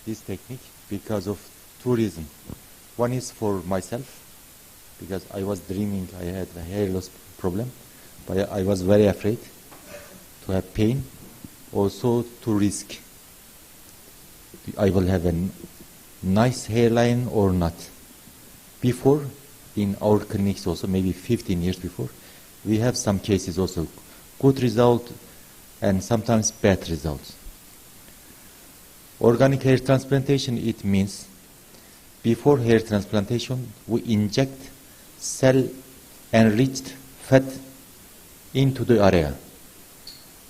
this technique because of two reasons. One is for myself, because I was dreaming I had a hair loss problem, but I was very afraid to have pain, also to risk I will have a nice hairline or not. Before, in our clinics also, maybe 15 years before, we have some cases also, good result and sometimes bad results. Organic hair transplantation, it means before hair transplantation, we inject cell-enriched fat into the area.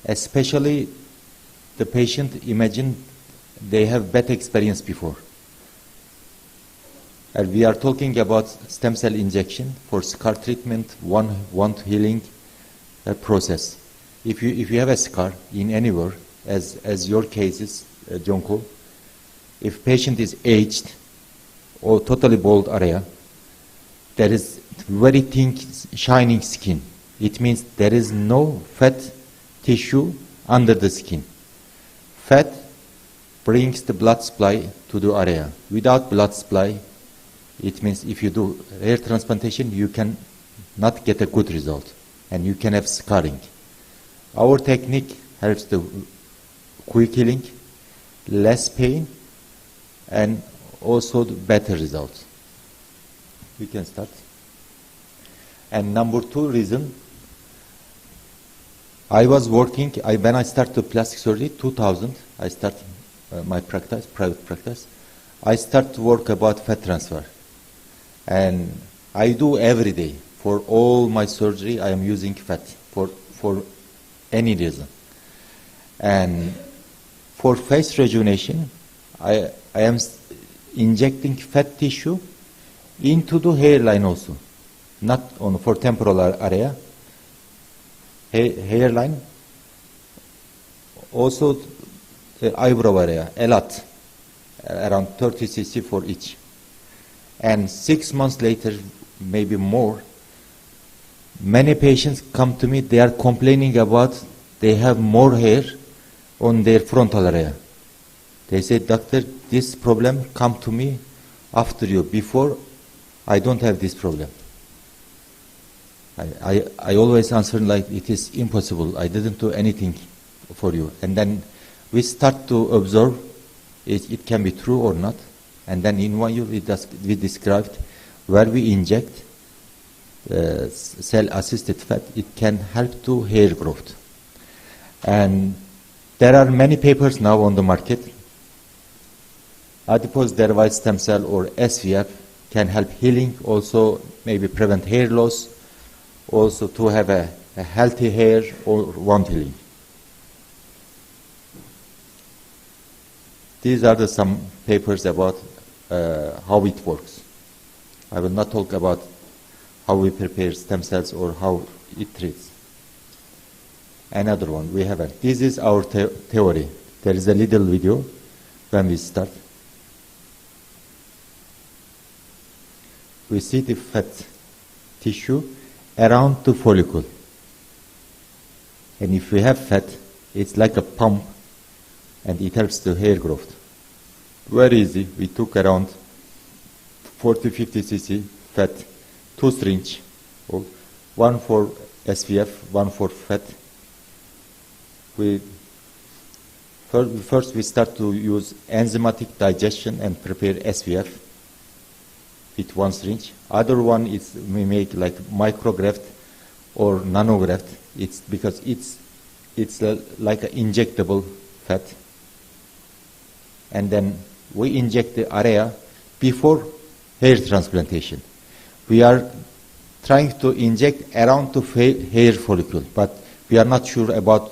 Especially the patient, imagine they have bad experience before. And we are talking about stem cell injection for scar treatment, wound healing process. If you have a scar in anywhere, as your case is, Jonko, if patient is aged or totally bald area, there is very thin, shining skin. It means there is no fat tissue under the skin. Fat brings the blood supply to the area. Without blood supply, it means if you do hair transplantation, you can not get a good result, and you can have scarring. Our technique helps the quick healing, less pain, and also the better results. We can start. And number two reason, I was working, when I started plastic surgery, 2000, I started my practice, private practice. I start to work about fat transfer. And I do every day. For all my surgery, I am using fat for any reason. And for face rejuvenation, I am injecting fat tissue into the hairline also, not on for temporal area. Hairline, also the eyebrow area, a lot, around 30 cc for each. And 6 months later, maybe more, many patients come to me, they are complaining about they have more hair on their frontal area. They say, doctor, this problem come to me after you. Before, I don't have this problem. I always answer like, it is impossible. I didn't do anything for you. And then we start to observe it can be true or not. And then in 1 year, we described where we inject cell-assisted fat, it can help to hair growth. And there are many papers now on the market. Adipose-derived stem cell or SVF can help healing, also maybe prevent hair loss, also to have a healthy hair or wound healing. These are some papers about how it works. I will not talk about how we prepare stem cells or how it treats. Another one, we have this is our theory. There is a little video when we start. We see the fat tissue around the follicle. And if we have fat, it's like a pump, and it helps the hair growth. Very easy. We took around 40-50 cc fat, 2 syringes, one for SVF, one for fat. First we start to use enzymatic digestion and prepare SVF with 1 syringe. Other one is we make like micrograft or nanograft. It's because it's like an injectable fat. And then we inject the area before hair transplantation. We are trying to inject around the hair follicle, but we are not sure about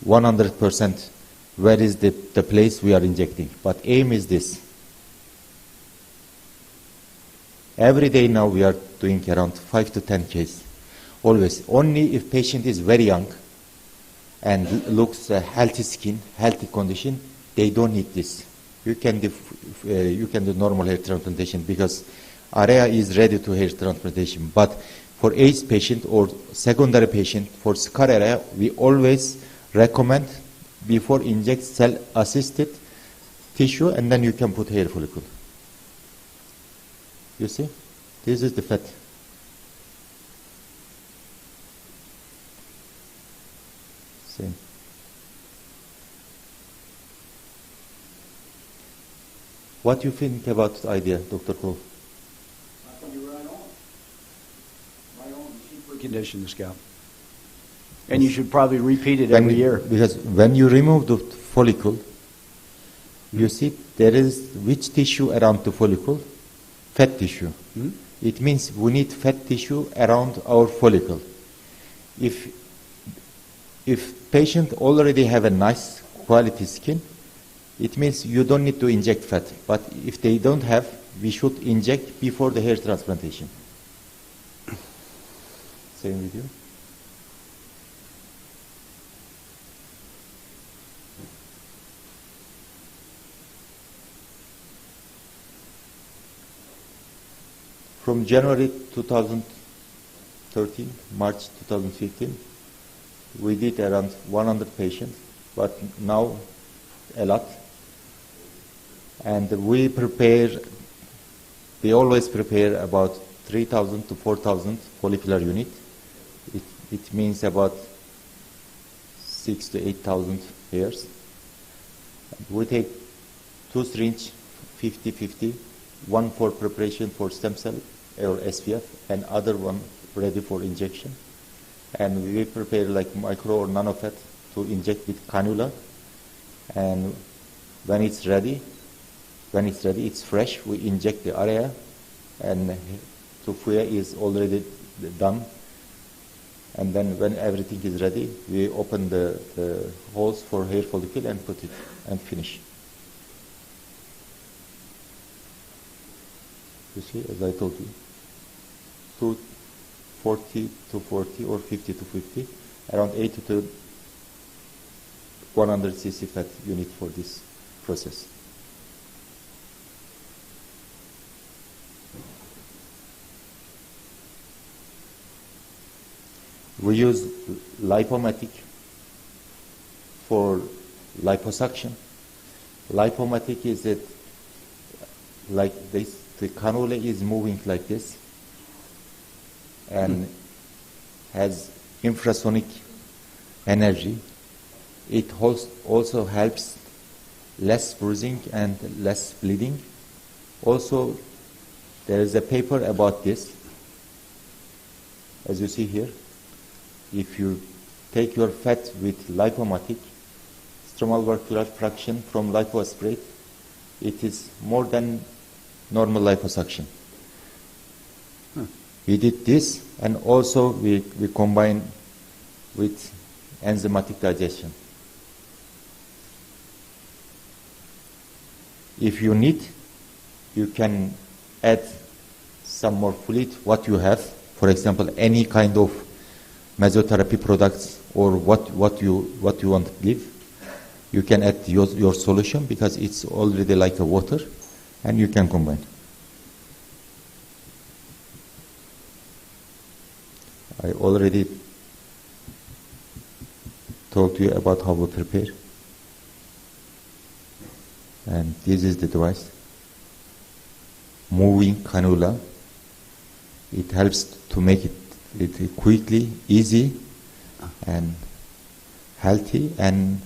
100% where is the place we are injecting. But aim is this. Every day now we are doing around 5 to 10 cases. Always. Only if patient is very young and looks healthy skin, healthy condition, they don't need this. You can do normal hair transplantation because area is ready to hair transplantation. But for aged patient or secondary patient, for scar area, we always recommend before inject cell-assisted tissue, and then you can put hair follicle. You see? This is the fat. Same. What do you think about the idea, Dr. Cole? I think you're right on. Right on. You should precondition the scalp. And you should probably repeat it every year. Because when you remove the follicle, you see there is which tissue around the follicle? Fat tissue. Hmm? It means we need fat tissue around our follicle. If patient already have a nice quality skin, it means you don't need to inject fat. But if they don't have, we should inject before the hair transplantation. Same with you. From January 2013, March 2015, we did around 100 patients, but now a lot. And we always prepare about 3,000 to 4,000 follicular unit. It means about 6 to 8,000 hairs. We take 2 syringes, 50-50, one for preparation for stem cell or SPF, and other one ready for injection. And we prepare like micro or nano fat to inject with cannula. And when it's ready, it's fresh, we inject the area, and Tufia is already done. And then when everything is ready, we open the holes for hair follicle and put it and finish. You see, as I told you, 40 to 40 or 50 to 50, around 80 to 100 cc fat unit for this process. We use lipomatic for liposuction. Lipomatic is that like this, the cannula is moving like this and has infrasonic energy. It also helps less bruising and less bleeding. Also, there is a paper about this, as you see here. If you take your fat with lipomatic, stromal vascular fraction from lipoaspirate, it is more than normal liposuction. We did this, and also we combine with enzymatic digestion. If you need, you can add some more fluid, what you have. For example, any kind of mesotherapy products or what you want to give. You can add your solution because it's already like a water, and you can combine. I already told you about how we prepare. And this is the device. Moving cannula. It helps to make it quickly, easy, and healthy. And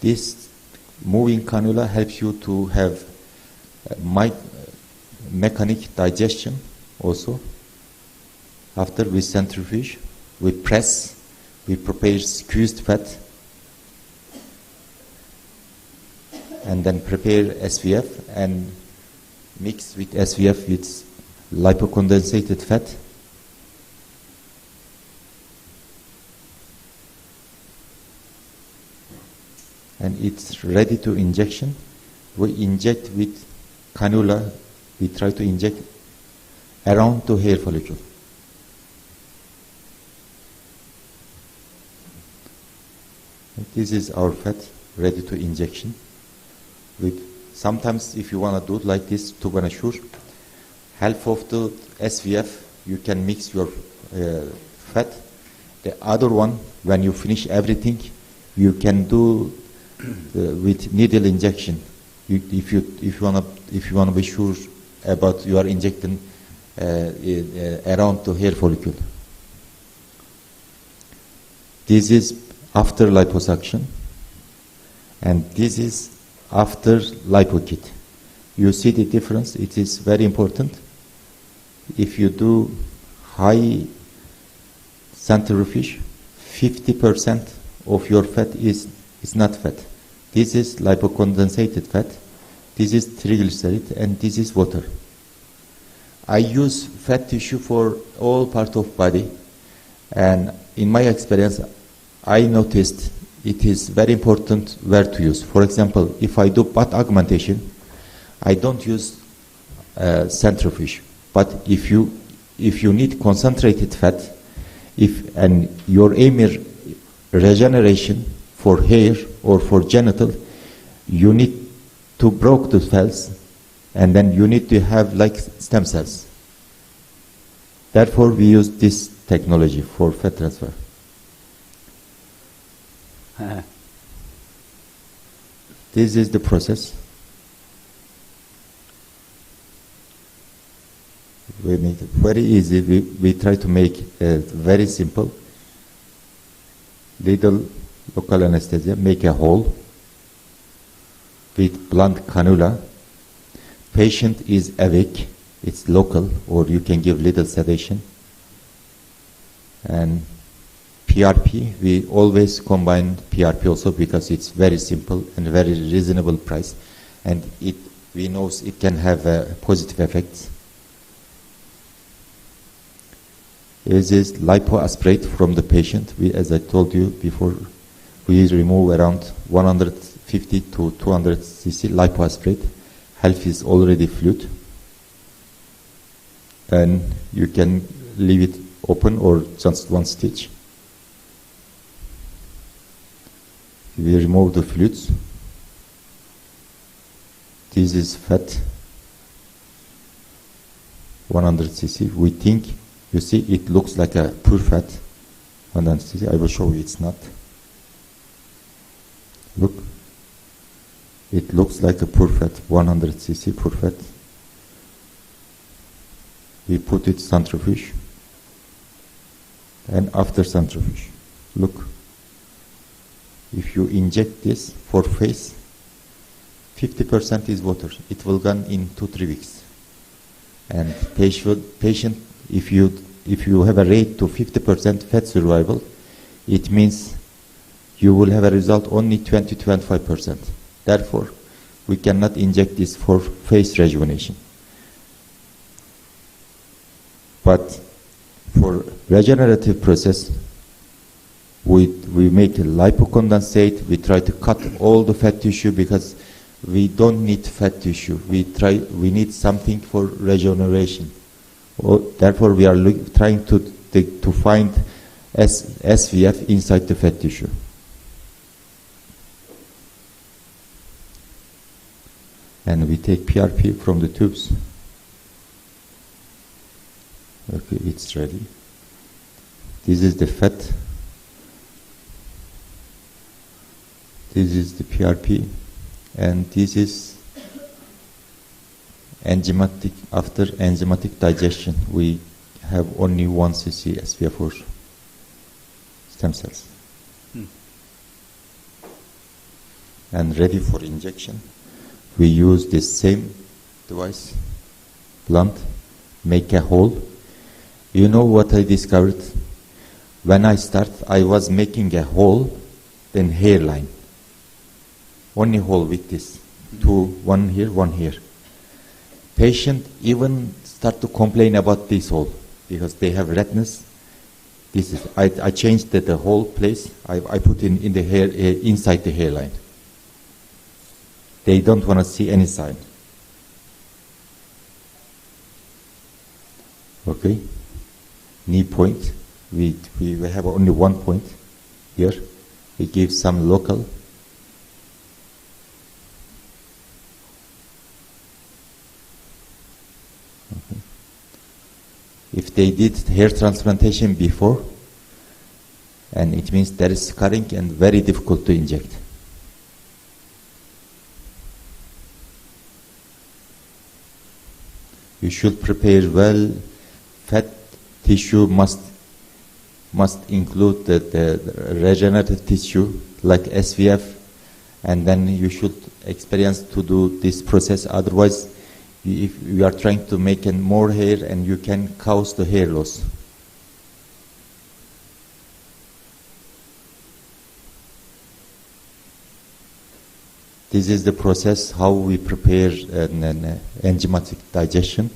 this moving cannula helps you to have mechanic digestion also. After we centrifuge, we press, we prepare squeezed fat, and then prepare SVF and mix with SVF with lipocondensated fat. And it's ready to injection. We inject with cannula. We try to inject around the hair follicle. This is our fat ready to injection. Sometimes if you want to do it like this, to be sure, half of the SVF you can mix your fat. The other one, when you finish everything, you can do with needle injection If you wanna be sure about you are injecting around the hair follicle. This is after liposuction, and this is after lipo kit. You see the difference? It is very important. If you do high centrifuge, 50% of your fat is not fat. This is lipocondensated fat, this is triglyceride, and this is water. I use fat tissue for all part of body, and in my experience, I noticed it is very important where to use. For example, if I do butt augmentation, I don't use centrifuge. But if you need concentrated fat, and your aim is regeneration for hair or for genital, you need to break the cells, and then you need to have like stem cells. Therefore, we use this technology for fat transfer. This is the process. We make it very easy. We try to make it very simple. Little local anesthesia, make a hole with blunt cannula. Patient is awake, it's local, or you can give little sedation. And PRP, we always combine PRP also because it's very simple and very reasonable price, and we know it can have a positive effects. This is lipoaspirate from the patient. As I told you before, we remove around 150 to 200 cc lipoaspirate. Half is already fluid, and you can leave it open or just one stitch. We remove the fluids. This is fat, 100 cc. We think, you see, it looks like a pure fat, 100 cc. I will show you it's not. Look, it looks like a pure fat, 100 cc pure fat. We put it centrifuge, and after centrifuge, look. If you inject this for face, 50% is water. It will gone in 2-3 weeks. And patient, if you have a rate to 50% fat survival, it means you will have a result only 20-25%. Therefore, we cannot inject this for face rejuvenation. But for regenerative process, we make a lipocondensate. We try to cut all the fat tissue because we don't need fat tissue. We need something for regeneration. Therefore, we are trying to find SVF inside the fat tissue. And we take PRP from the tubes. Okay, it's ready. This is the fat. This is the PRP, and this is enzymatic. After enzymatic digestion, we have only 1 cc SVF for stem cells. And ready for injection. We use this same device, blunt, make a hole. You know what I discovered? When I start, I was making a hole, then hairline. Only hole with this, one here, one here. Patient even start to complain about this hole because they have redness. This is I changed the whole place. I put in the hair inside the hairline. They don't want to see any sign. Okay, knee point. We have only 1 point here. We give some local. Okay. If they did hair transplantation before, and it means there is scarring and very difficult to inject. You should prepare well. Fat tissue must include the regenerative tissue like SVF, and then you should experience to do this process. Otherwise, if you are trying to make more hair, and you can cause the hair loss. This is the process how we prepare an enzymatic digestion.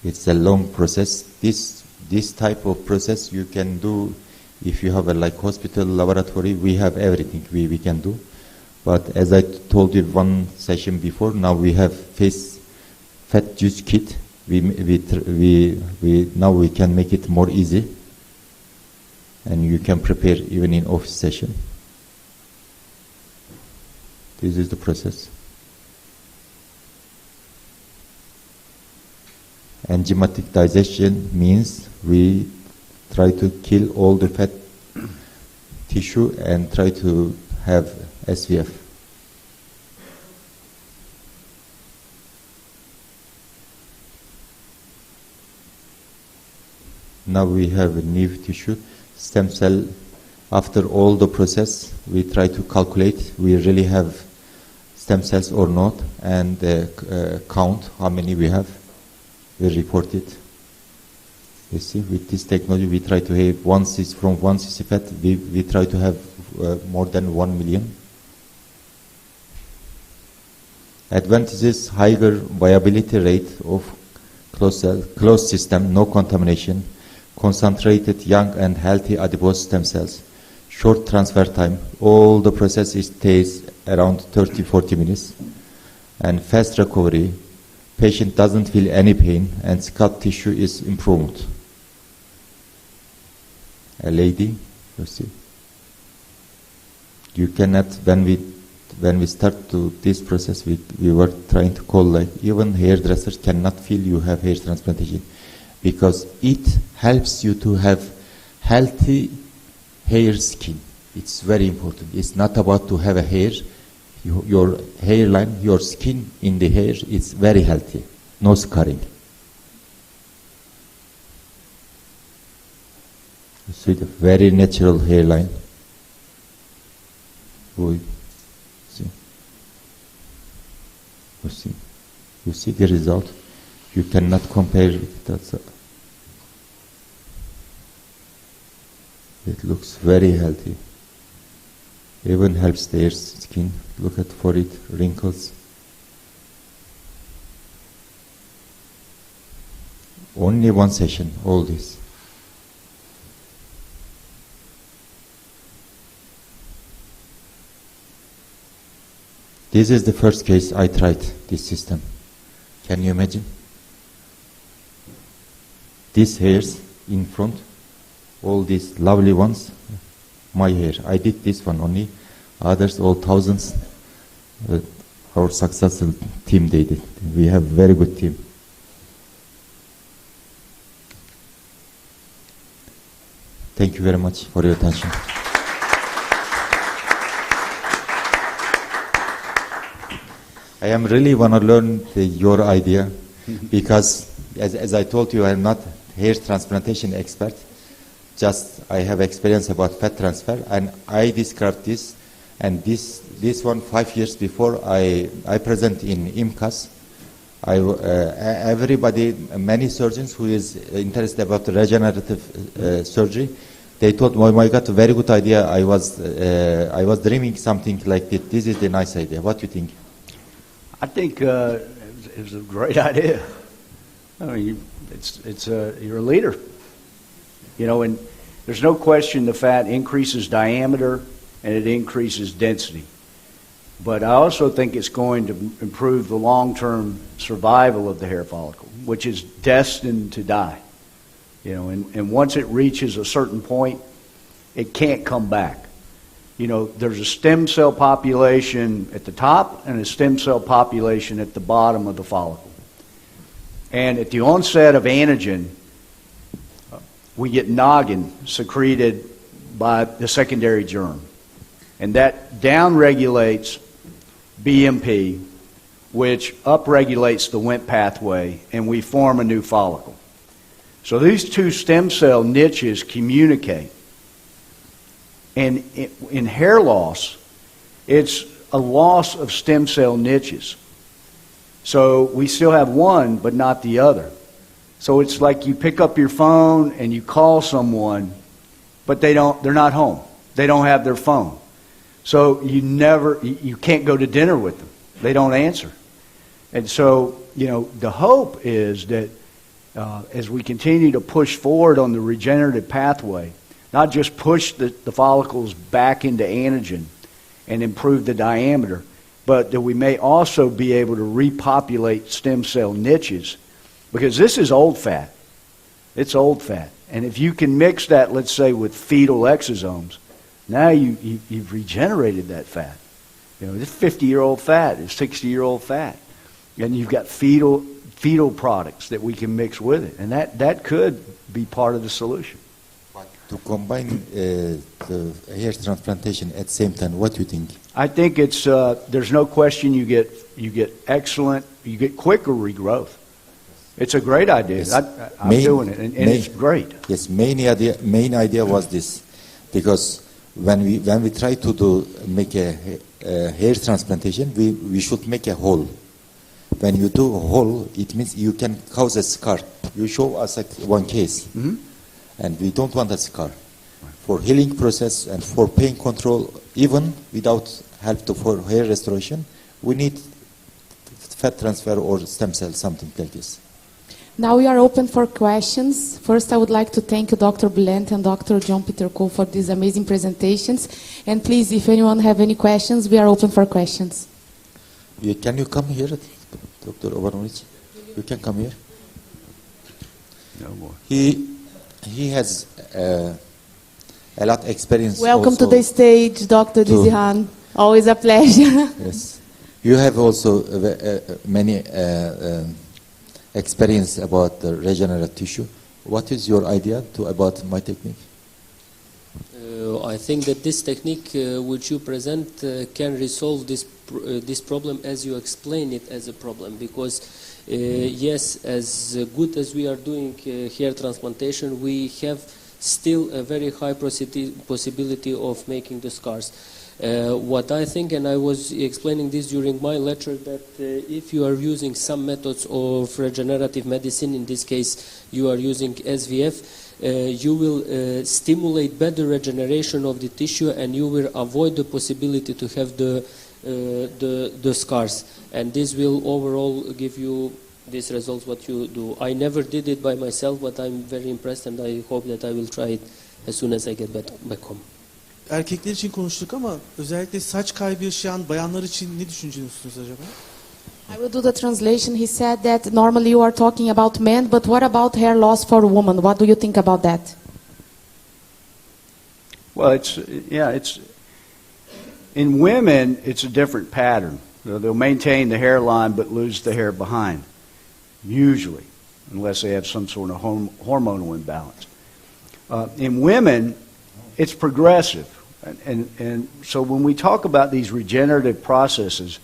It's a long process. This type of process you can do if you have a like hospital laboratory. We have everything we can do. But as I told you one session before, now we have face fat juice kit. Now we can make it more easy, and you can prepare even in office session. This is the process. Enzymatic digestion means we try to kill all the fat tissue and try to have SVF. Now we have a new tissue, stem cell. After all the process, we try to calculate we really have stem cells or not, and count how many we have. We report it. You see, with this technology, we try to have from 1 cc fat, we try to have more than 1 million. Advantages: higher viability rate of closed system, no contamination, concentrated young and healthy adipose stem cells, short transfer time. All the process takes around 30-40 minutes, and fast recovery. Patient doesn't feel any pain, and scalp tissue is improved. A lady, you see. You cannot, when we start to this process, we were trying to call like even hairdressers cannot feel you have hair transplantation, because it helps you to have healthy hair skin. It's very important. It's not about to have a hair. Your hairline, your skin in the hair is very healthy, no scarring. You see the very natural hairline. You see the result. You cannot compare it. It looks very healthy. Even helps their skin. Look at forehead, wrinkles. Only one session, all this. This is the first case I tried this system. Can you imagine? These hairs in front, all these lovely ones, my hair. I did this one only. Others, all thousands. Our successful team, they did. We have very good team. Thank you very much for your attention. I am really want to learn your idea, because as I told you, I am not hair transplantation expert. Just I have experience about fat transfer, and I described this. And this one 5 years before I present in IMCAS. Everybody, many surgeons who is interested about the regenerative surgery, they thought, oh my God, very good idea. I was dreaming something like this. This is the nice idea. What do you think? I think it was a great idea. I mean, you're a leader. You know, and there's no question the fat increases diameter and it increases density. But I also think it's going to improve the long-term survival of the hair follicle, which is destined to die. You know, and once it reaches a certain point, it can't come back. You know, there's a stem cell population at the top and a stem cell population at the bottom of the follicle. And at the onset of anagen, we get noggin secreted by the secondary germ. And that downregulates BMP, which upregulates the Wnt pathway, and we form a new follicle. So these two stem cell niches communicate. And in hair loss, it's a loss of stem cell niches. So we still have one, but not the other. So it's like you pick up your phone and you call someone, but they're not home. They don't have their phone. So you can't go to dinner with them. They don't answer. And so, the hope is that as we continue to push forward on the regenerative pathway, not just push the follicles back into anagen and improve the diameter, but that we may also be able to repopulate stem cell niches, because this is old fat. It's old fat. And if you can mix that, let's say, with fetal exosomes, now you've regenerated that fat. This 50-year-old fat is 60-year-old fat. And you've got fetal products that we can mix with it. And that could be part of the solution. To combine the hair transplantation at the same time, what do you think? I think it's there's no question you get quicker regrowth. It's a great idea. Yes. I'm doing it, and it's great. Yes, main idea was this, because when we try to make a hair transplantation, we should make a hole. When you do a hole, it means you can cause a scar. You show us one case. Mm-hmm. And we don't want a scar. For healing process and for pain control, even without help for hair restoration, we need fat transfer or stem cell, something like this. Now we are open for questions. First, I would like to thank Dr. Bulent and Dr. John Peter Cole for these amazing presentations. And please, if anyone have any questions, we are open for questions. Can you come here, Dr. Obanovich? You can come here. No more. He has a lot of experience. Welcome also to the stage, Dr. Cihan. Always a pleasure. Yes. You have also many experience about the regenerative tissue. What is your idea about my technique? I think that this technique which you present can resolve this problem as you explain it as a problem, because yes, as good as we are doing hair transplantation, we have still a very high possibility of making the scars. What I think, and I was explaining this during my lecture, that if you are using some methods of regenerative medicine, in this case you are using SVF, you will stimulate better regeneration of the tissue, and you will avoid the possibility to have the scars, and this will overall give you these results what you do. I never did it by myself, but I'm very impressed, and I hope that I will try it as soon as I get back home. Erkekler için konuştuk ama özellikle saç kaybı yaşayan bayanlar için ne düşünüyorsunuz acaba? I will do the translation. He said that normally you are talking about men, but what about hair loss for women? What do you think about that? Well, it's in women, it's a different pattern. They'll maintain the hairline but lose the hair behind, usually, unless they have some sort of hormonal imbalance. In women, it's progressive. And so when we talk about these regenerative processes,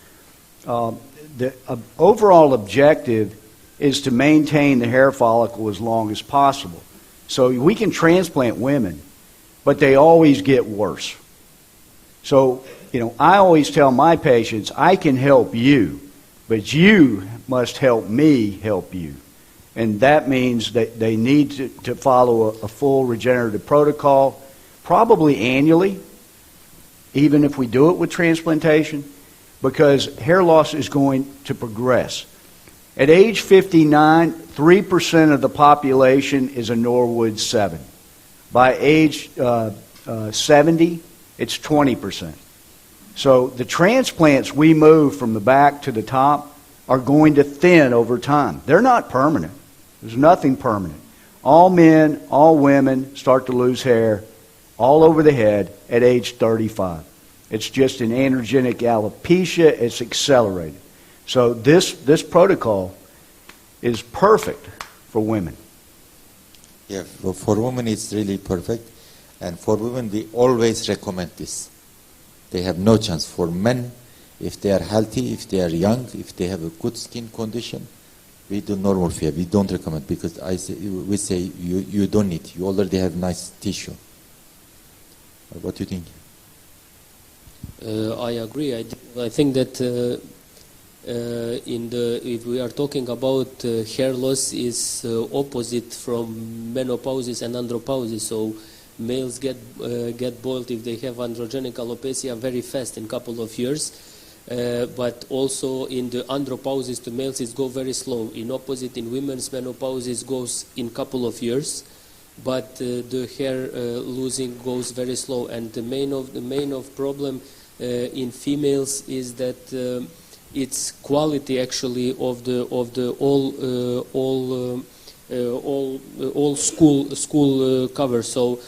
the overall objective is to maintain the hair follicle as long as possible. So we can transplant women, but they always get worse. So, I always tell my patients, I can help you, but you must help me help you. And that means that they need to follow a full regenerative protocol, probably annually, even if we do it with transplantation, because hair loss is going to progress. At age 59, 3% of the population is a Norwood 7. By age 70, it's 20%. So the transplants we move from the back to the top are going to thin over time. They're not permanent. There's nothing permanent. All men, all women start to lose hair all over the head at age 35. It's just an androgenic alopecia. It's accelerated. So this protocol is perfect for women. Yeah, for women it's really perfect. And for women we always recommend this. They have no chance. For men, If they are healthy, if they are young, if they have a good skin condition, we do normal hair. We don't recommend because we say you don't need. You already have nice tissue. What do you think? I agree. I think that if we are talking about hair loss is opposite from menopausis and andropausis. So males get bald if they have androgenic alopecia very fast in a couple of years. But also in the andropausis to males it goes very slow. In opposite, in women's menopausis goes in couple of years, but the hair losing goes very slow. And the main of problem in females is that it's quality actually of the all school cover. So.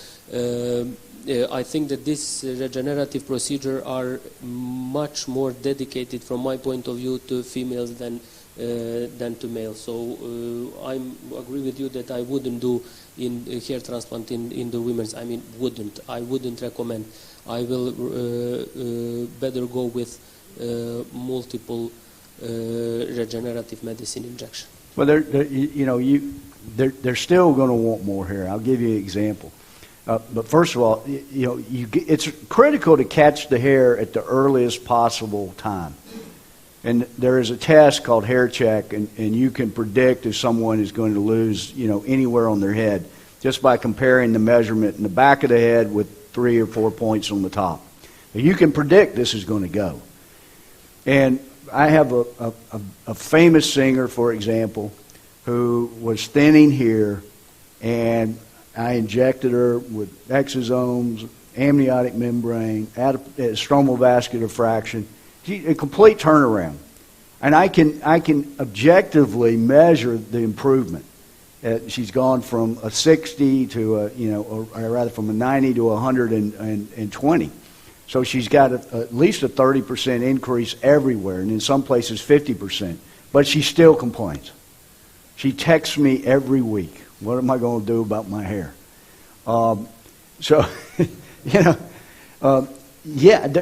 I think that this regenerative procedure are much more dedicated, from my point of view, to females than to males. So I agree with you that I wouldn't do in hair transplant in the women's. I mean, I wouldn't recommend. I will better go with multiple regenerative medicine injection. Well, they're still going to want more hair. I'll give you an example. But first of all, it's critical to catch the hair at the earliest possible time. And there is a test called hair check, and you can predict if someone is going to lose, anywhere on their head just by comparing the measurement in the back of the head with 3 or 4 points on the top. Now, you can predict this is going to go. And I have a famous singer, for example, who was thinning here, and I injected her with exosomes, amniotic membrane, stromal vascular fraction, a complete turnaround. And I can objectively measure the improvement. She's gone from a 60 to from a 90 to 120. So she's got at least a 30% increase everywhere, and in some places 50%. But she still complains. She texts me every week. What am I going to do about my hair?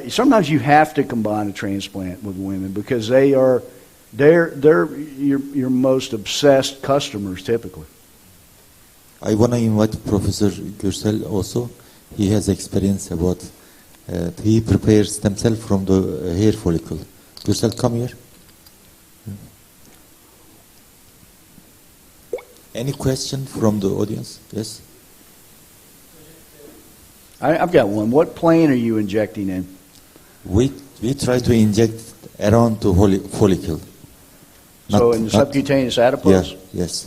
Sometimes you have to combine a transplant with women because they're your most obsessed customers typically. I want to invite Professor Gürsel also. He has experience about he prepares stem cell from the hair follicle. Gürsel, come here. Any question from the audience? Yes? I've got one. What plane are you injecting in? We try to inject around the follicle. So in the subcutaneous adipose? Yeah, yes.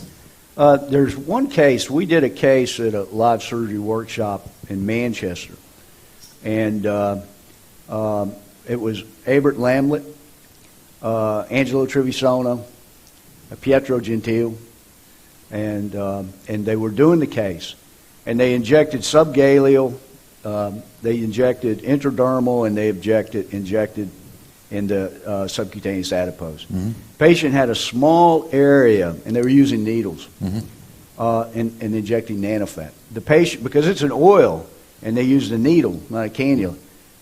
There's one case. We did a case at a live surgery workshop in Manchester. And it was Abert Lamlet, Angelo Trevisano, Pietro Gentile, and they were doing the case. And they injected subgaleal, they injected intradermal, and they injected in the subcutaneous adipose. Mm-hmm. Patient had a small area, and they were using needles, and injecting nanofat. The patient, because it's an oil, and they used a needle, not a cannula,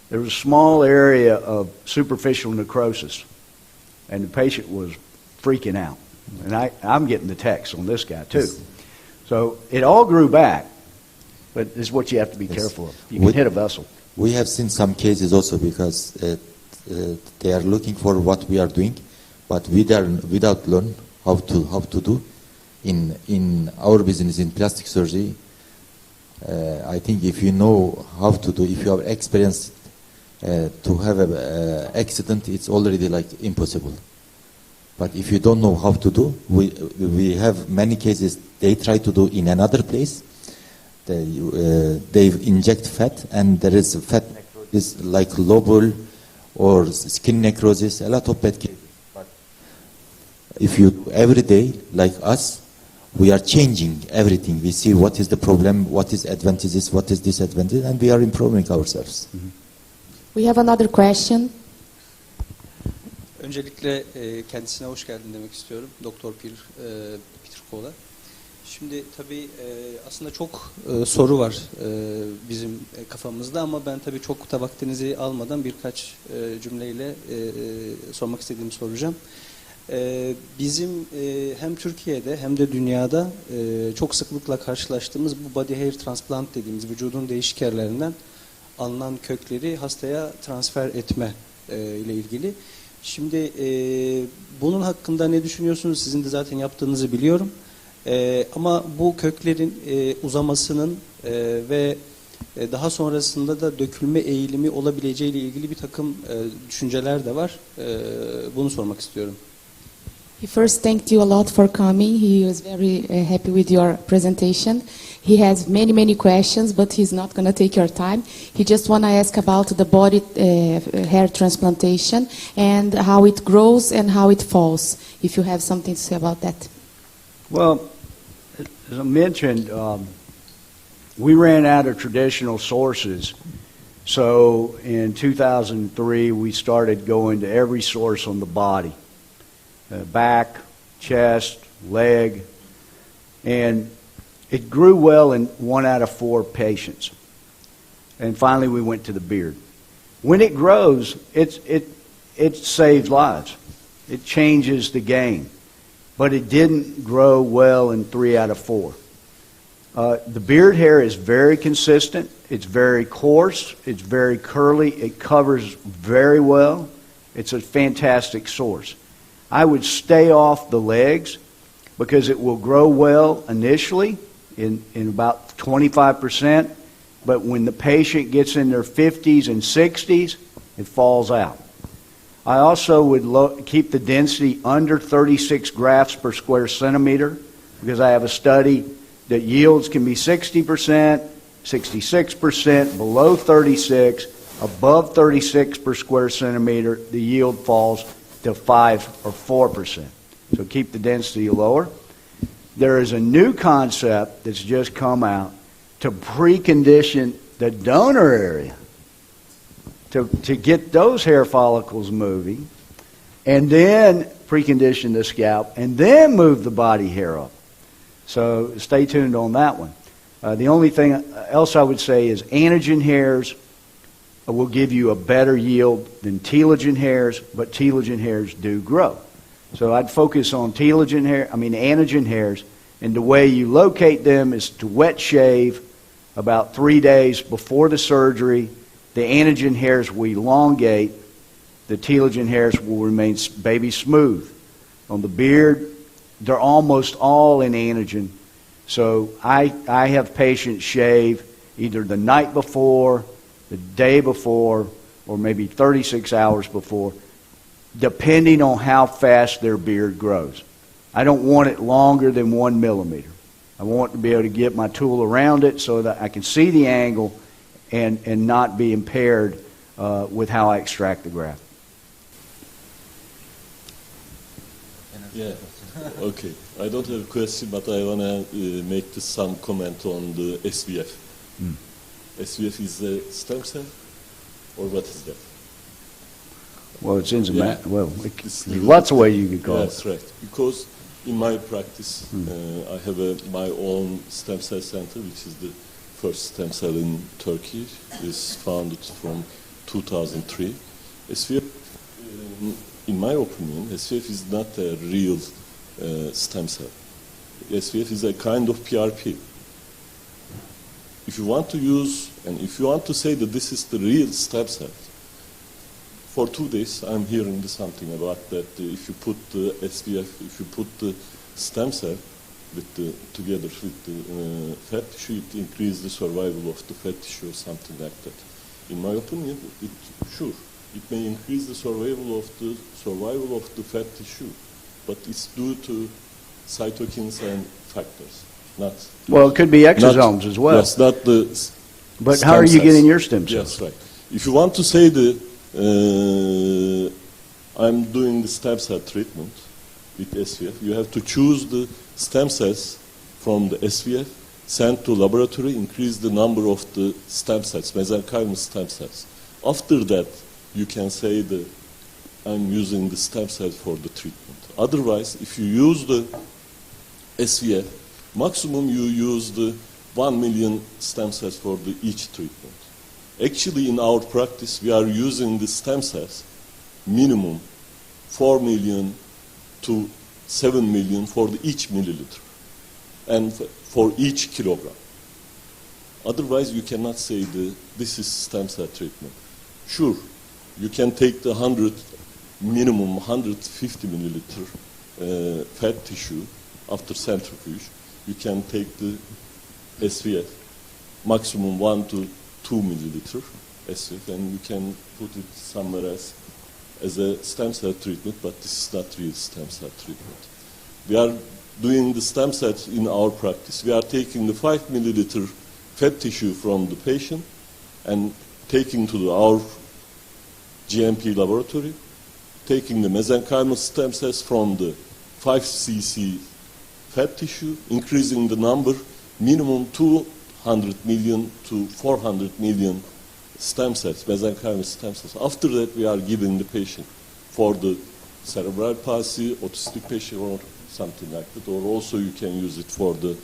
there was a small area of superficial necrosis, and the patient was freaking out. And I'm getting the text on this guy too. Yes. So it all grew back, but it's what you have to be careful of. You can hit a vessel. We have seen some cases also because they are looking for what we are doing, but without learn how to do. In our business in plastic surgery, I think if you know how to do, if you have experience to have an accident, it's already like impossible. But if you don't know how to do, we have many cases. They try to do in another place. They inject fat, and there is fat necrosis like lobule or skin necrosis. A lot of bad cases. But if you do every day like us, we are changing everything. We see what is the problem, what is advantages, what is disadvantages, and we are improving ourselves. We have another question. Öncelikle kendisine hoş geldin demek istiyorum. Doktor Peter Kola. Şimdi tabii aslında çok soru var bizim kafamızda ama ben tabii çok da vaktinizi almadan birkaç cümleyle sormak istediğimi soracağım. Bizim hem Türkiye'de hem de dünyada çok sıklıkla karşılaştığımız bu body hair transplant dediğimiz vücudun değişik yerlerinden alınan kökleri hastaya transfer etme ile ilgili. Şimdi bunun hakkında ne düşünüyorsunuz? Sizin de zaten yaptığınızı biliyorum. Ama bu köklerin uzamasının ve daha sonrasında da dökülme eğilimi olabileceği ile ilgili bir takım düşünceler de var. Bunu sormak istiyorum. He first thanked you a lot for coming. He was very happy with your presentation. He has many questions, but he's not going to take your time. He just want to ask about the body hair transplantation and how it grows and how it falls. If you have something to say about that. Well, as I mentioned, we ran out of traditional sources. So in 2003, we started going to every source on the body. Back, chest, leg, and it grew well in 1 out of 4 patients. And finally we went to the beard. When it grows, it saves lives. It changes the game. But it didn't grow well in 3 out of 4. The beard hair is very consistent. It's very coarse. It's very curly. It covers very well. It's a fantastic source. I would stay off the legs because it will grow well initially in about 25%, but when the patient gets in their 50s and 60s, it falls out. I also would keep the density under 36 grafts per square centimeter because I have a study that yields can be 60%, 66%, below 36, above 36 per square centimeter, the yield falls to 5 or 4%. So keep the density lower. There is a new concept that's just come out to precondition the donor area to get those hair follicles moving, and then precondition the scalp, and then move the body hair up. So stay tuned on that one. The only thing else I would say is anagen hairs will give you a better yield than telogen hairs, but telogen hairs do grow. So I'd focus on anagen hairs, and the way you locate them is to wet shave about 3 days before the surgery. The anagen hairs will elongate. The telogen hairs will remain baby smooth. On the beard, they're almost all in anagen. So I have patients shave either the night before, the day before, or maybe 36 hours before, depending on how fast their beard grows. I don't want it longer than 1 millimeter. I want to be able to get my tool around it so that I can see the angle and not be impaired with how I extract the graft. Yeah, okay. I don't have a question, but I want to make some comment on the SVF. SVF is a stem cell, or what is that? Well, it's enzymatic. Yeah. Well, there's lots of ways you could call it. That's right. Because in my practice, I have my own stem cell center, which is the first stem cell in Turkey. It's founded from 2003. SVF, in my opinion, SVF is not a real stem cell. SVF is a kind of PRP. If you want to use, and if you want to say that this is the real stem cell, for 2 days I'm hearing something about that if you put the SVF, if you put the stem cell together with the fat tissue, it increases the survival of the fat tissue or something like that. In my opinion, it may increase the survival of the fat tissue, but it's due to cytokines and factors, not. Well, it could be exosomes as well. Yes, not the. But how are you getting your stem cells? Yes, right. If you want to say I'm doing the stem cell treatment with SVF, you have to choose the stem cells from the SVF, send to laboratory, increase the number of the stem cells, mesenchymal stem cells. After that, you can say I'm using the stem cell for the treatment. Otherwise, if you use the SVF maximum you use the 1 million stem cells for the each treatment. Actually, in our practice, we are using the stem cells minimum 4 million to 7 million for the each milliliter and for each kilogram. Otherwise, you cannot say this is stem cell treatment. Sure, you can take the minimum 150 milliliter fat tissue after centrifuge. You can take the SVF, maximum 1 to 2 milliliter SVF, and you can put it somewhere else as a stem cell treatment, but this is not real stem cell treatment. We are doing the stem cells in our practice. We are taking the 5 milliliter fat tissue from the patient and taking to our GMP laboratory, taking the mesenchymal stem cells from the 5 cc fat tissue, increasing the number minimum 200 million to 400 million stem cells, mesenchymal stem cells. After that, we are giving the patient for the cerebral palsy, autistic patient, or something like that. Or also you can use it for the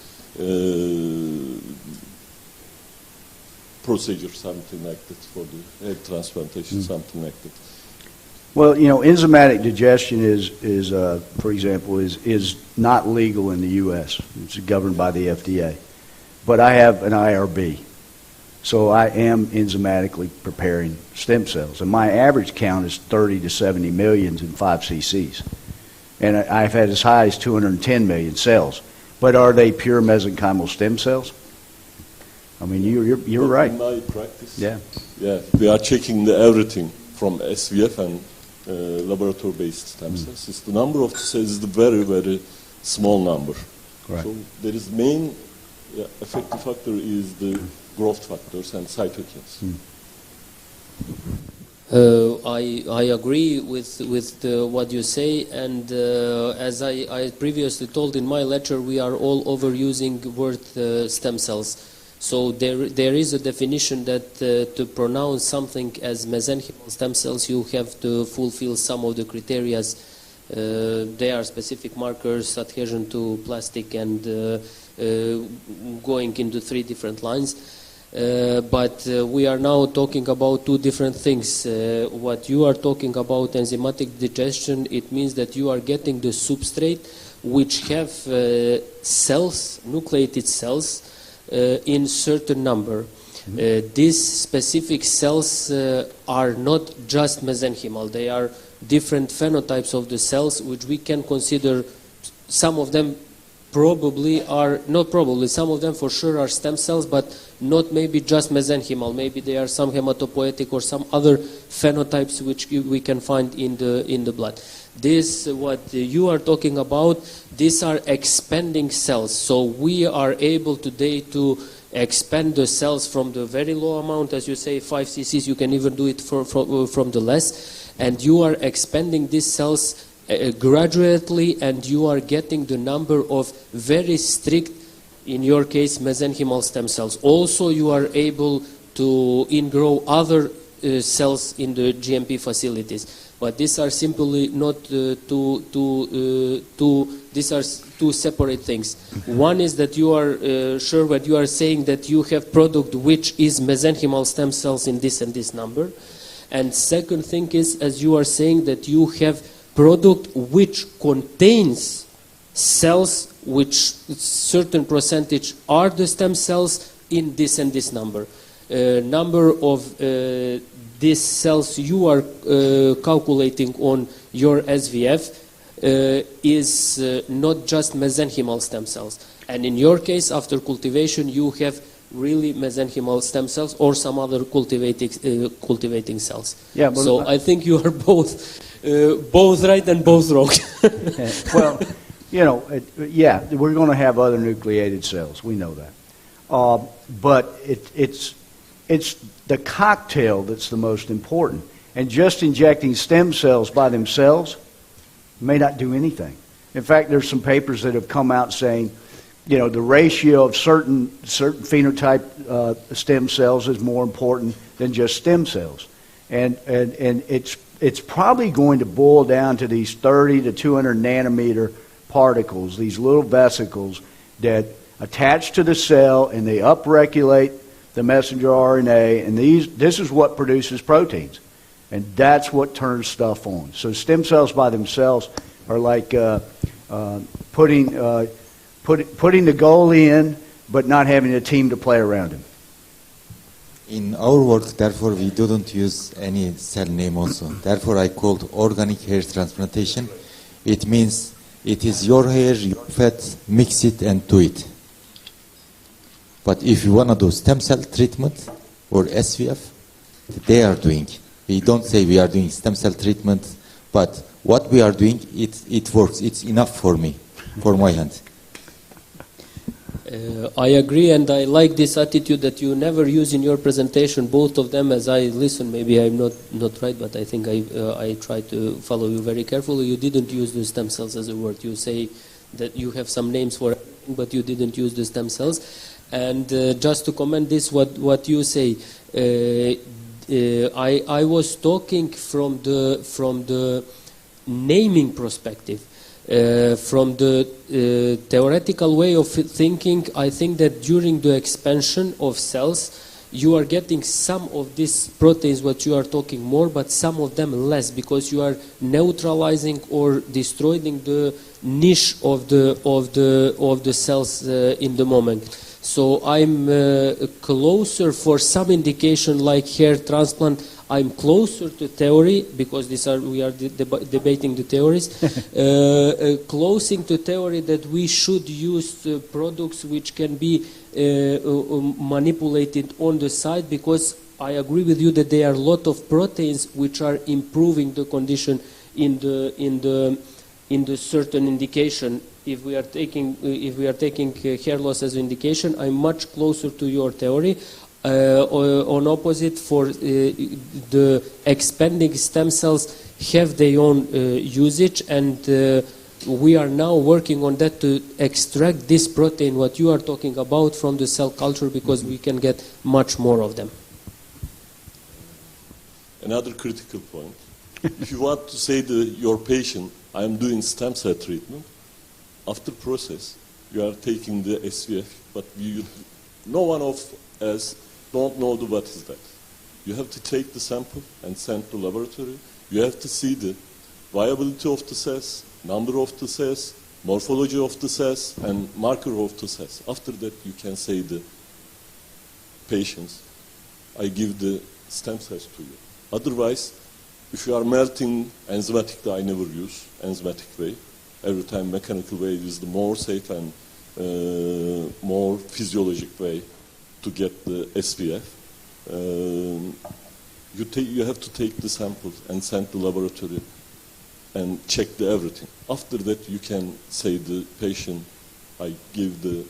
procedure, something like that, for the hair transplantation, something like that. Well, you know, enzymatic digestion is for example, is not legal in the U.S. It's governed by the FDA. But I have an IRB, so I am enzymatically preparing stem cells, and my average count is 30 to 70 millions in 5 cc's, and I've had as high as 210 million cells. But are they pure mesenchymal stem cells? I mean, you're right. In my practice, yeah, we are checking everything from SVF and laboratory-based stem cells. It's the number of the cells is the very, very small number. Right. So there is main effective factor is the growth factors and cytokines. I agree with what you say, and as I previously told in my lecture, we are all overusing word stem cells. So there is a definition that to pronounce something as mesenchymal stem cells, you have to fulfill some of the criteria. They are specific markers, adhesion to plastic, and going into 3 different lines. But we are now talking about 2 different things. What you are talking about, enzymatic digestion, it means that you are getting the substrate which have cells, nucleated cells, in certain number. These specific cells are not just mesenchymal. They are different phenotypes of the cells, which we can consider. Some of them probably are, not probably, some of them for sure are stem cells, but not maybe just mesenchymal. Maybe they are some hematopoietic or some other phenotypes which we can find in the blood. This, what you are talking about, these are expanding cells. So we are able today to expand the cells from the very low amount, as you say, 5 cc's. You can even do it from the less. And you are expanding these cells gradually, and you are getting the number of very strict, in your case, mesenchymal stem cells. Also, you are able to ingrow other cells in the GMP facilities. But these are simply not these are 2 separate things. One is that you are sure what you are saying, that you have product which is mesenchymal stem cells in this and this number. And second thing is, as you are saying, that you have product which contains cells which certain percentage are the stem cells in this and this number. Number of these cells you are calculating on your SVF is not just mesenchymal stem cells. And in your case, after cultivation, you have really mesenchymal stem cells or some other cultivating cells. Yeah, but so I think you are both right and both wrong. Well, you know, yeah, we're going to have other nucleated cells. We know that. But it's the cocktail that's the most important. And just injecting stem cells by themselves may not do anything. In fact, there's some papers that have come out saying, you know, the ratio of certain phenotype stem cells is more important than just stem cells. And it's probably going to boil down to these 30 to 200 nanometer particles, these little vesicles that attach to the cell, and they upregulate the messenger RNA, and this is what produces proteins. And that's what turns stuff on. So stem cells by themselves are like putting the goalie in, but not having a team to play around him. In our work, therefore, we didn't use any cell name also. Therefore, I called organic hair transplantation. It means it is your hair, your fat, mix it and do it. But if you want to do stem cell treatment or SVF, they are doing. We don't say we are doing stem cell treatment, but what we are doing, it works. It's enough for me, for my hand. I agree, and I like this attitude that you never use in your presentation, both of them. As I listen, maybe I'm not right, but I think I try to follow you very carefully. You didn't use the stem cells as a word. You say that you have some names for everything, but you didn't use the stem cells. And just to comment this, what you say, I was talking from the naming perspective. From the theoretical way of thinking, I think that during the expansion of cells, you are getting some of these proteins, what you are talking more, but some of them less, because you are neutralizing or destroying the niche of the cells in the moment. So I'm closer for some indication like hair transplant. I'm closer to theory, because we are debating the theories, closing to theory that we should use products which can be manipulated on the side, because I agree with you that there are a lot of proteins which are improving the condition in the certain indication. If we are taking hair loss as an indication, I'm much closer to your theory. On opposite, for the expanding stem cells have their own usage, and we are now working on that to extract this protein, what you are talking about, from the cell culture, because we can get much more of them. Another critical point, if you want to say to your patient, I am doing stem cell treatment, after process, you are taking the SVF, but no one of us don't know what is that. You have to take the sample and send to laboratory. You have to see the viability of the cells, number of the cells, morphology of the cells, and marker of the cells. After that, you can say the patients, I give the stem cells to you. Otherwise, if you are melting enzymatic, I never use enzymatic way. Every time mechanical way is the more safe and more physiologic way to get the SPF. You have to take the samples and send to the laboratory and check everything. After that, you can say the patient, I give the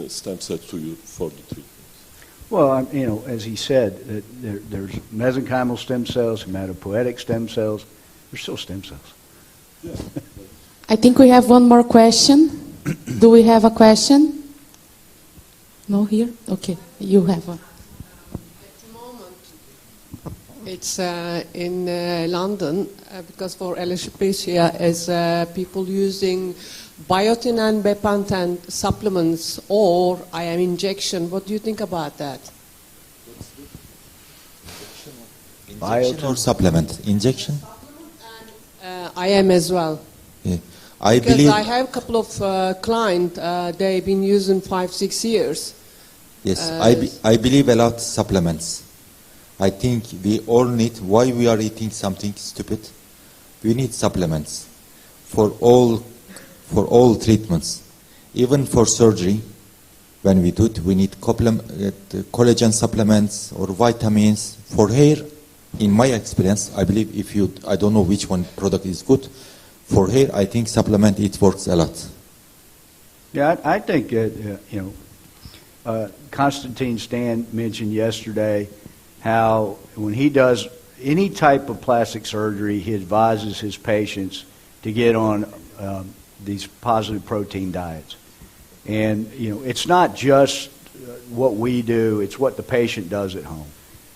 stem cell to you for the treatment. Well, as he said, there's mesenchymal stem cells, hematopoietic stem cells. They're still stem cells. Yeah. I think we have one more question. Do we have a question? No here? Okay, you have one. At the moment, it's in London, because for alopecia, as people using biotin and bepanthen supplements or IM injection. What do you think about that? Injection or supplement? Injection? IM as well. Yeah. Because I have a couple of clients, they've been using 5-6 years. Yes, I believe a lot supplements. I think we all need, why we are eating something stupid? We need supplements for all treatments. Even for surgery, when we do it, we need collagen supplements or vitamins. For hair, in my experience, I believe I don't know which one product is good. For hair, I think supplement, it works a lot. Yeah, I think, Konstantin Stan mentioned yesterday how when he does any type of plastic surgery, he advises his patients to get on these positive protein diets. And, it's not just what we do, it's what the patient does at home.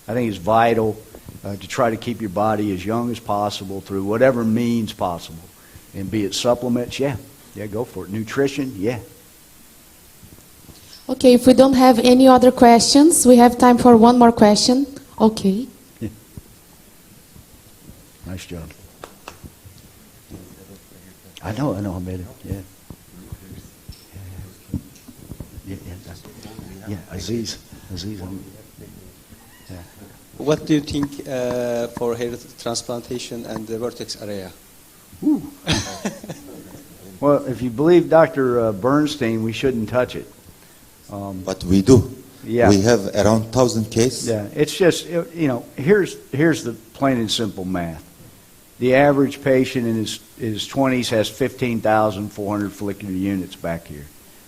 I think it's vital to try to keep your body as young as possible through whatever means possible. And be it supplements, yeah, go for it. Nutrition, yeah. Okay, if we don't have any other questions, we have time for one more question. Okay. Nice job. I know, I made it. Yeah. Yeah, Aziz. Yeah. What do you think for hair transplantation and the vertex area? Well, if you believe Dr. Bernstein, we shouldn't touch it. But we do. Yeah. We have around 1,000 cases. Yeah, it's just, you know, here's the plain and simple math. The average patient in his 20s has 15,400 follicular units back here.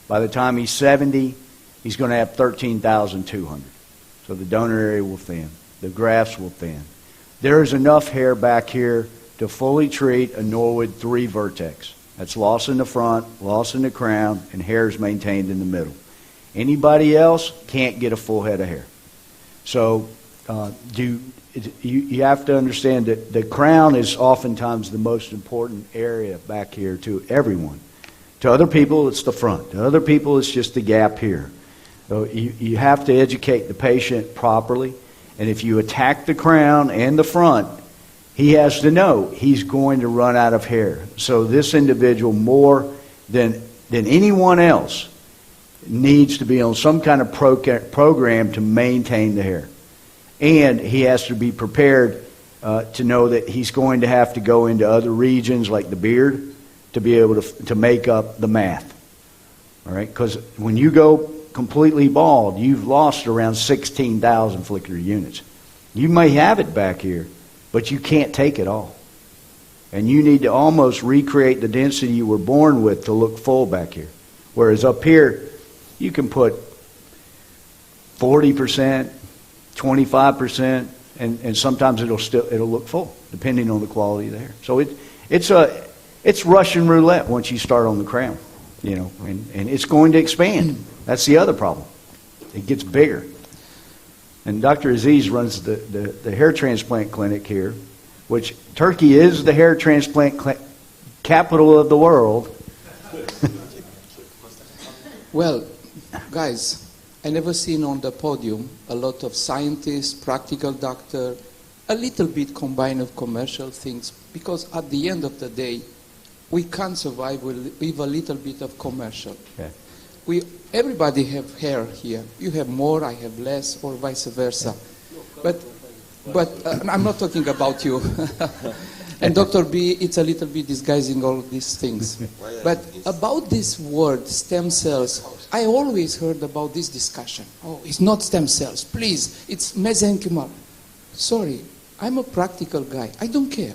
By the time he's 70, he's going to have 13,200. So the donor area will thin. The grafts will thin. There is enough hair back here to fully treat a Norwood 3 vertex. That's loss in the front, loss in the crown, and hair is maintained in the middle. Anybody else can't get a full head of hair. So you have to understand that the crown is oftentimes the most important area back here to everyone. To other people, it's the front. To other people, it's just the gap here. So you have to educate the patient properly. And if you attack the crown and the front, he has to know he's going to run out of hair. So this individual, more than anyone else, needs to be on some kind of program to maintain the hair. And he has to be prepared to know that he's going to have to go into other regions like the beard to be able to make up the math. All right? Because when you go completely bald, you've lost around 16,000 follicular units. You may have it back here, but you can't take it all. And you need to almost recreate the density you were born with to look full back here. Whereas up here, you can put 40%, 25%, and sometimes it'll look full, depending on the quality of the hair. So it's Russian roulette once you start on the crown, you know, and it's going to expand. That's the other problem. It gets bigger. And Dr. Aziz runs the hair transplant clinic here, which Turkey is the hair transplant capital of the world. Well, guys, I never seen on the podium a lot of scientists, practical doctor, a little bit combined of commercial things, because at the end of the day, we can't survive with a little bit of commercial. Okay. Everybody have hair here. You have more, I have less, or vice versa. But I'm not talking about you. And Dr. B, it's a little bit disguising all these things. But about this word, stem cells, I always heard about this discussion. Oh, it's not stem cells. Please, it's mesenchymal. Sorry, I'm a practical guy. I don't care.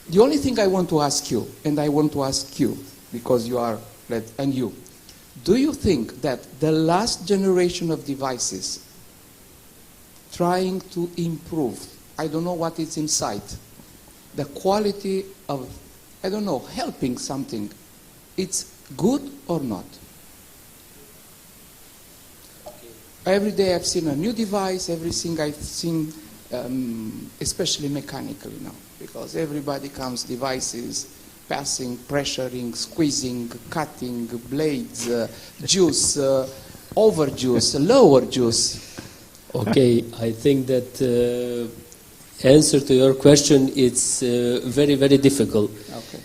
The only thing I want to ask you, and I want to ask you, because you are, and you, do you think that the last generation of devices trying to improve, I don't know what is inside, the quality of, I don't know, helping something, it's good or not? Every day I've seen a new device, everything I've seen, especially mechanically now, because everybody comes devices, passing, pressuring, squeezing, cutting, blades, juice, overjuice, lower juice. Okay, I think that answer to your question is very, very difficult. Okay.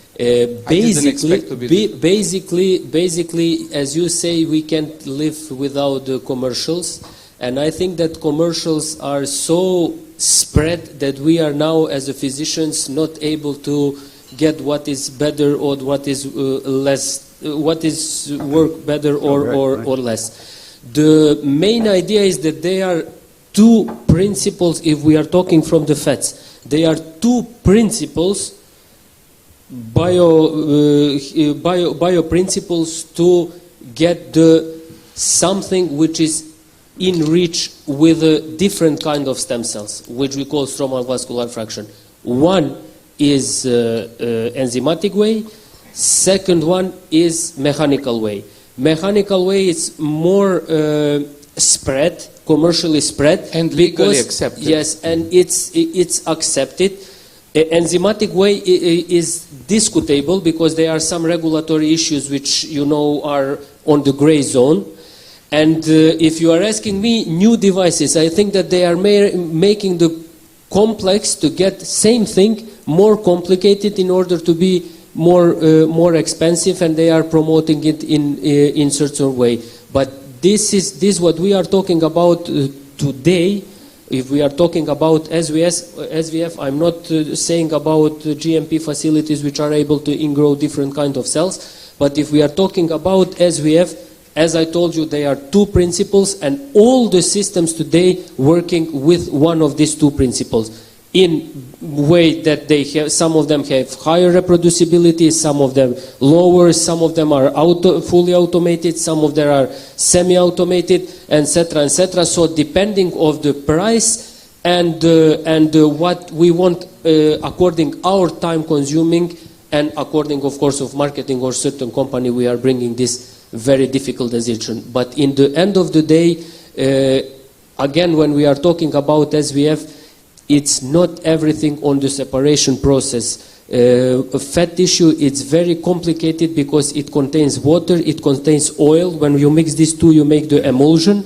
Basically, as you say, we can't live without the commercials, and I think that commercials are so spread that we are now, as a physicians, not able to get what is better or what is less, what is work better or less. The main idea is that there are two principles, if we are talking from the fats, there are two principles, bio principles to get the something which is enriched with a different kind of stem cells, which we call stromal vascular fraction. One is enzymatic way, second one is mechanical way. Mechanical way is more spread, commercially spread, and legally accepted. Yes, and it's accepted. Enzymatic way is discutable because there are some regulatory issues which, you know, are on the gray zone. And if you are asking me new devices, I think that they are making the complex to get same thing more complicated in order to be more expensive, and they are promoting it in certain way. But this is what we are talking about today. If we are talking about SVF, I'm not saying about GMP facilities which are able to ingrow different kind of cells. But if we are talking about SVF, as I told you, there are two principles, and all the systems today working with one of these two principles. In way that they have, some of them have higher reproducibility, some of them lower, some of them are fully automated, some of them are semi-automated, etc., etc. So depending of the price and what we want, according our time consuming, and according, of course, of marketing or certain company, we are bringing this very difficult decision. But in the end of the day, again, when we are talking about SVF, it's not everything on the separation process. Fat tissue, it's very complicated because it contains water, it contains oil. When you mix these two, you make the emulsion.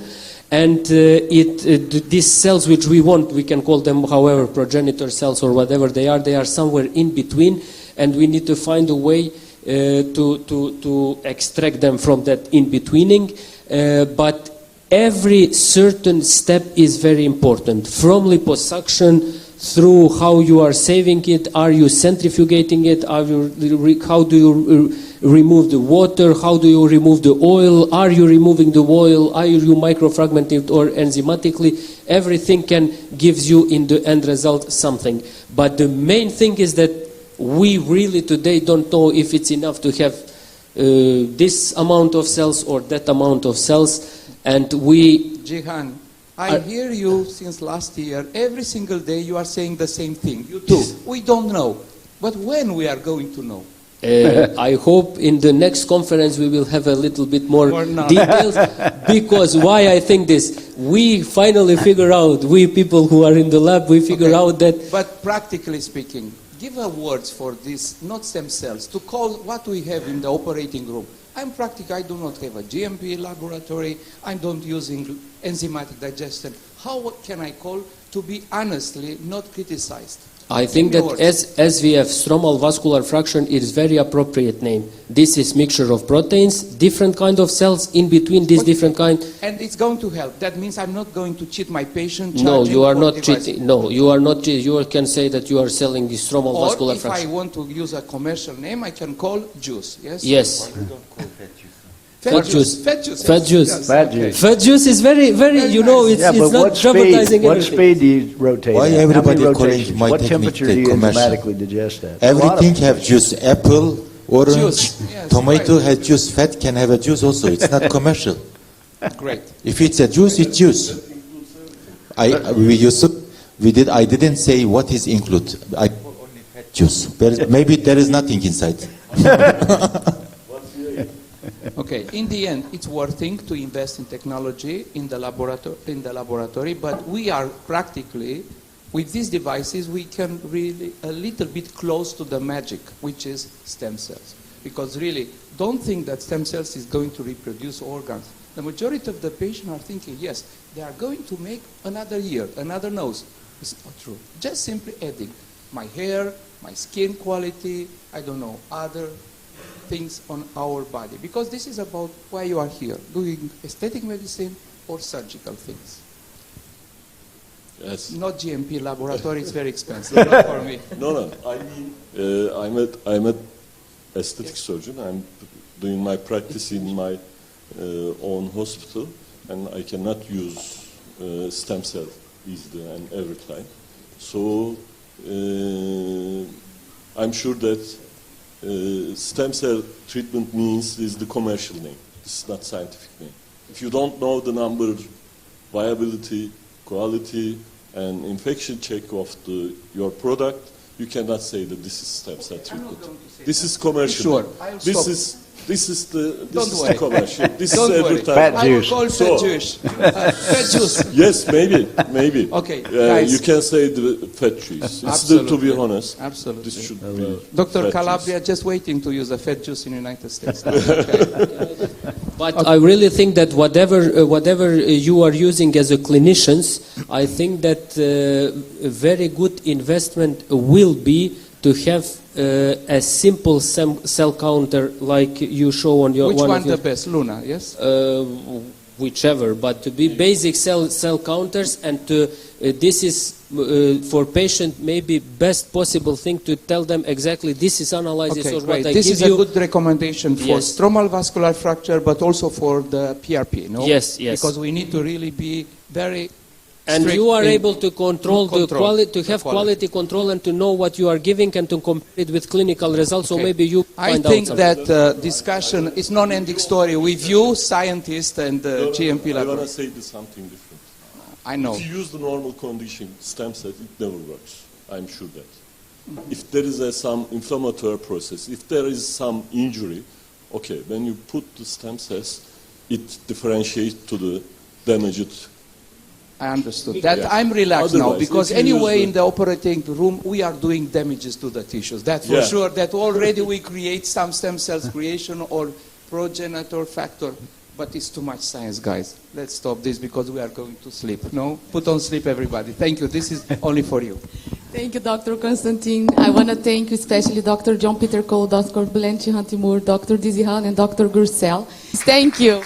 And these cells which we want, we can call them however, progenitor cells or whatever they are somewhere in between. And we need to find a way to extract them from that in-betweening. But every certain step is very important. From liposuction through how you are saving it, are you centrifugating it, how do you remove the water, how do you remove the oil, are you removing the oil, are you microfragmenting it or enzymatically, everything gives you in the end result something. But the main thing is that we really today don't know if it's enough to have this amount of cells or that amount of cells. And Cihan, I hear you since last year. Every single day you are saying the same thing. You too. We don't know. But when we are going to know? I hope in the next conference we will have a little bit more details. Because why I think this? We finally figure out, we people who are in the lab, we figure out that... But practically speaking, give a words for this, not stem cells, to call what we have in the operating room. I'm practical, I do not have a GMP laboratory, I don't using enzymatic digestion. How can I call to be honestly not criticized? I think that SVF, stromal vascular fraction, is very appropriate name. This is mixture of proteins, different kind of cells in between these different kind. And it's going to help. That means I'm not going to cheat my patient. No, you are not cheating. No, you are not. You can say that you are selling the stromal vascular fraction. If I want to use a commercial name, I can call juice. Yes. Yes. Why we don't call that juice? Fat juice. Fat juice. Fat juice. Yes. Fat juice. Fat juice is very, you know, it's not traumatizing. What speed do you rotate Why at? everybody How many calling rotations? my What technique temperature do you commercial? enzymatically digest at? Everything have juice. Apple, orange, Juice. Yes, tomato right. has juice. Fat can have a juice also. It's not commercial. Great. If it's a juice, it's juice. I didn't say what is include. I call only fat juice. Maybe there is nothing inside. Okay. In the end, it's worth it to invest in technology in the laboratory. But we are practically, with these devices, we can really a little bit close to the magic, which is stem cells. Because really, don't think that stem cells is going to reproduce organs. The majority of the patients are thinking, yes, they are going to make another ear, another nose. It's not true. Just simply adding my hair, my skin quality, I don't know, other things on our body. Because this is about why you are here, doing aesthetic medicine or surgical things. Yes. Not GMP laboratory, it's very expensive. Not for me. No. I mean, I'm an aesthetic surgeon. I'm doing my practice in my own hospital, and I cannot use stem cell easily and every time. So I'm sure that stem cell treatment means is the commercial name. This is not scientific name. If you don't know the number, viability, quality, and infection check of your product, you cannot say that this is stem cell treatment. This is commercial. Sure. This is the commercial. This Don't is worry. advertising. Fat I will juice. call fat juice. Fat juice. Yes, maybe. Okay, guys. You can say the fat juice. To be honest, Absolutely. this should be Dr. fat Calabria juice. just waiting to use a fat juice in the United States. Okay. But I really think that whatever you are using as a clinicians, I think that a very good investment will be to have a simple cell counter like you show on your. Which one the best, Luna? Yes. Whichever, but to be basic cell counters, and this is for patient maybe best possible thing to tell them exactly this is analysis Okay, or great. what I This give is a you. good recommendation for Yes. stromal vascular fracture, but also for the PRP. No? Yes. Because we need to really be very. And strict you are in able to control the quality, to the have quality control, and to know what you are giving, and to compare it with clinical results. So Okay. maybe you I find think out something. that discussion is non-ending story with you, scientists, and GMP I want laboratory. to say this something different. I know. If you use the normal condition stem cell, it never works. I'm sure that. If there is some inflammatory process, if there is some injury, okay, when you put the stem cells, it differentiates to the damaged. I understood. That Yeah. I'm relaxed now, Otherwise, because if you anyway use in the operating room we are doing damages to the tissues. That for Yeah. sure. That already we create some stem cells creation or progenitor factor. But it's too much science, guys. Let's stop this because we are going to sleep. No? Put on sleep, everybody. Thank you. This is only for you. Thank you, Dr. Constantine. I want to thank you especially Dr. John Peter Cole, Dr. Bulent Cihantimur, Dr. Dizihan, and Dr. Gursel. Thank you.